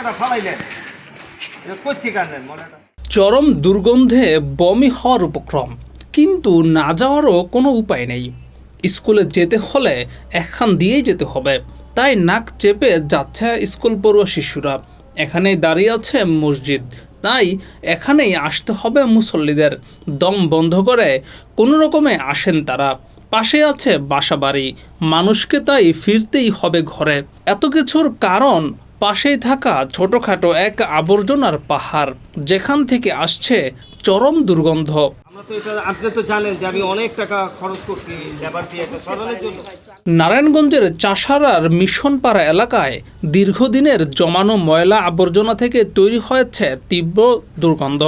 ময়লাটা ফালাইলেন, এটা কোত্থেকে আনলেন ময়লাটা? চরম দুর্গন্ধে বমি হওয়ার উপক্রম, কিন্তু না যাওয়ারও কোনো উপায় নেই। স্কুলে যেতে হলে একখান দিয়েই যেতে হবে, তাই নাক চেপে যাচ্ছে স্কুল পড়ুয়া শিশুরা। এখানেই দাঁড়িয়ে আছে মসজিদ, তাই এখানেই আসতে হবে মুসল্লিদের। দম বন্ধ করে কোনো রকমে আসেন তারা। পাশে আছে বাসাবাড়ি, মানুষকে তাই ফিরতেই হবে ঘরে। এত কিছুর কারণ পাশেই থাকা ছোটোখাটো এক আবর্জনার পাহাড়, যেখান থেকে আসছে চরম দুর্গন্ধ। আমরা তো এটা, আপনি তো জানেন যে আমি অনেক টাকা খরচ করছি লেবার দিয়ে এটা সরানোর জন্য। নারায়ণগঞ্জের চাষারার মিশনপাড়া এলাকায় দীর্ঘদিনের জমানো ময়লা আবর্জনা থেকে তৈরি হয়েছে তীব্র দুর্গন্ধ।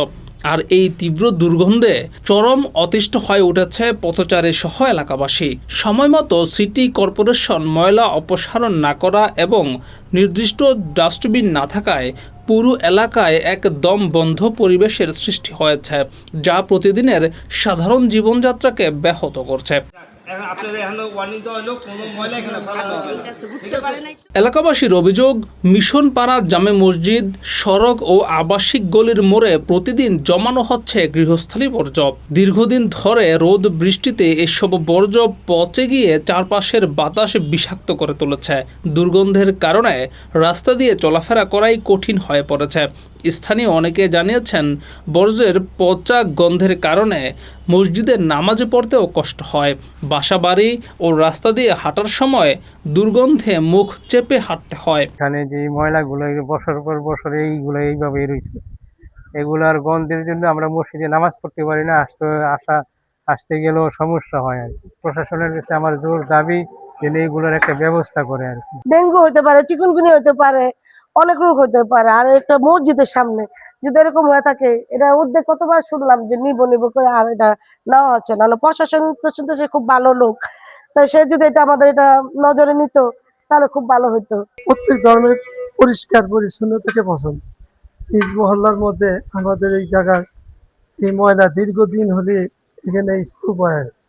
আর এই তীব্র দুর্গন্ধে চরম অতিষ্ঠ হয়ে উঠেছে পথচারী সহ এলাকাবাসী। সময়মতো সিটি কর্পোরেশন ময়লা অপসারণ না করা এবং নির্দিষ্ট ডাস্টবিন না থাকায় পুরো এলাকায় এক দম বন্ধ পরিবেশের সৃষ্টি হয়েছে, যা প্রতিদিনের সাধারণ জীবনযাত্রাকে ব্যাহত করছে। এলাকাবাসীর অভিযোগ, মিশনপাড়া জামে মসজিদ, সড়ক ও আবাসিক গলির মোড়ে প্রতিদিন জমানো হচ্ছে গৃহস্থালী বর্জ্য। দীর্ঘদিন ধরে রোদ বৃষ্টিতে এসব বর্জ্য পচে গিয়ে চারপাশের বাতাস বিষাক্ত করে তুলেছে। দুর্গন্ধের কারণে রাস্তা দিয়ে চলাফেরা করাই কঠিন হয়ে পড়েছে। স্থানীয় অনেকে জানিয়েছেন, বর্জ্যের পচা গন্ধের কারণে মসজিদের নামাজে পড়তেও কষ্ট হয়। বাসাবাড়ি ও রাস্তা দিয়ে হাঁটার সময় দুর্গন্ধে মুখ চেপে হাঁটতে হয়। এখানে যে ময়লাগুলো বছর পর বছর এইগুলো এইভাবে রয়েছে, এগুলার গন্ধের জন্য আমরা মসজিদে নামাজ পড়তে পারি না, আসতে গেলেও সমস্যা হয় আর কি। প্রশাসনের কাছে আমার জোর দাবি যে এইগুলোর একটা ব্যবস্থা করে আর কি। ডেঙ্গু হতে পারে, চিকুনগুনিয়া হতে পারে, অনেক রোগ হতে পারে। আর একটা মসজিদের সামনে যদি এরকম হয়ে থাকে, এটা উদ্যোগ কতবার শুনলাম যে নিব করে, আর এটা নেওয়া হচ্ছে না। প্রশাসন সে খুব ভালো লোক, তাই সে যদি এটা আমাদের এটা নজরে নিত তাহলে খুব ভালো হতো। প্রত্যেক ধর্মের পরিষ্কার পরিচ্ছন্নতাকে পছন্দ। নিজ মহল্লার মধ্যে আমাদের এই জায়গায় এই ময়লা দীর্ঘদিন হলে এখানে স্তূপ হয়ে আছে,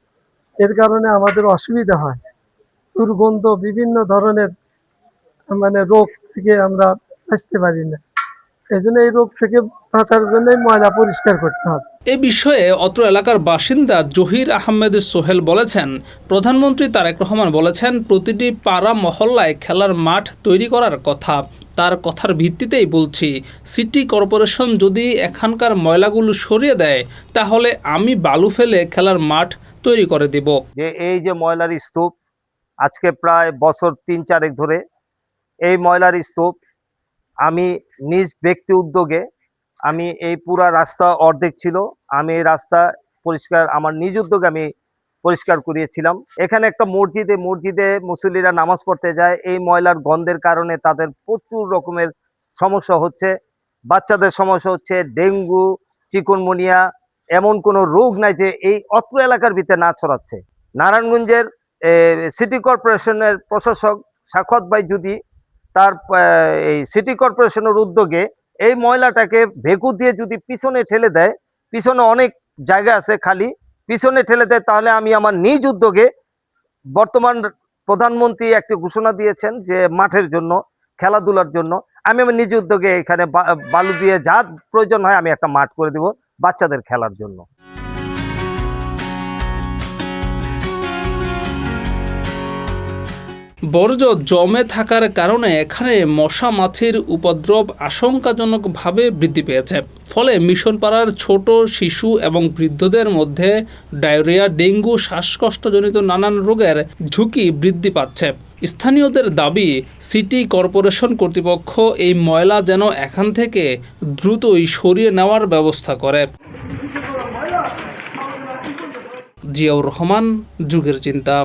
এর কারণে আমাদের অসুবিধা হয়। দুর্গন্ধ, বিভিন্ন ধরনের রোগ থেকে আমরা বাঁচতে পারি না। এই জন্য এই রোগ থেকে বাঁচার জন্য ময়লা পরিষ্কার করতে হবে। এ বিষয়ে অত্র এলাকার বাসিন্দা জহির আহমেদ সোহেল বলেছেন, প্রধানমন্ত্রী তারেক রহমান বলেছেন প্রতিটি পাড়া মহল্লায় খেলার মাঠ তৈরি করার কথা। তার কথার ভিত্তিতেই বলছি, সিটি কর্পোরেশন যদি এখানকার ময়লাগুলো সরিয়ে দেয়, তাহলে আমি বালু ফেলে খেলার মাঠ তৈরি করে দেব। যে এই যে ময়লার স্তূপ, আজকে প্রায় বছর 3-4 ধরে এই ময়লার স্তূপ আমি নিজ ব্যক্তি উদ্যোগে, আমি এই পুরা রাস্তা অর্ধেক ছিল, আমি এই রাস্তা পরিষ্কার আমার নিজ উদ্যোগে আমি পরিষ্কার করিয়েছিলাম। এখানে একটা মসজিদে মুসল্লিরা নামাজ পড়তে যায়, এই ময়লার গন্ধের কারণে তাদের প্রচুর রকমের সমস্যা হচ্ছে। বাচ্চাদের সমস্যা হচ্ছে ডেঙ্গু, চিকুনগুনিয়া, এমন কোনো রোগ নাই যে এই অত্র এলাকার ভিতরে না ছড়াচ্ছে। নারায়ণগঞ্জের সিটি কর্পোরেশনের প্রশাসক সাখাওয়াত ভাই যদি তার এই সিটি কর্পোরেশনের উদ্যোগে এই ময়লাটাকে ভেকু দিয়ে যদি পিছনে ঠেলে দেয়, পিছনে অনেক জায়গা আছে খালি, পিছনে ঠেলে দেয়, তাহলে আমি আমার নিজ উদ্যোগে, বর্তমান প্রধানমন্ত্রী একটি ঘোষণা দিয়েছেন যে মাঠের জন্য, খেলাধুলার জন্য, আমি আমার নিজ উদ্যোগে এখানে বালু দিয়ে যা প্রয়োজন হয় আমি একটা মাঠ করে দেব বাচ্চাদের খেলার জন্য। বর্জ্য জমে থাকার কারণে এখানে মশা মাছির উপদ্রব আশঙ্কাজনকভাবে বৃদ্ধি পেয়েছে। ফলে মিশনপাড়ার ছোট শিশু এবং বৃদ্ধদের মধ্যে ডায়রিয়া, ডেঙ্গু, শ্বাসকষ্টজনিত নানান রোগের ঝুঁকি বৃদ্ধি পাচ্ছে। স্থানীয়দের দাবি, সিটি কর্পোরেশন কর্তৃপক্ষ এই ময়লা যেন এখান থেকে দ্রুতই সরিয়ে নেওয়ার ব্যবস্থা করে। জিয়াউর রহমান, যুগের চিন্তা।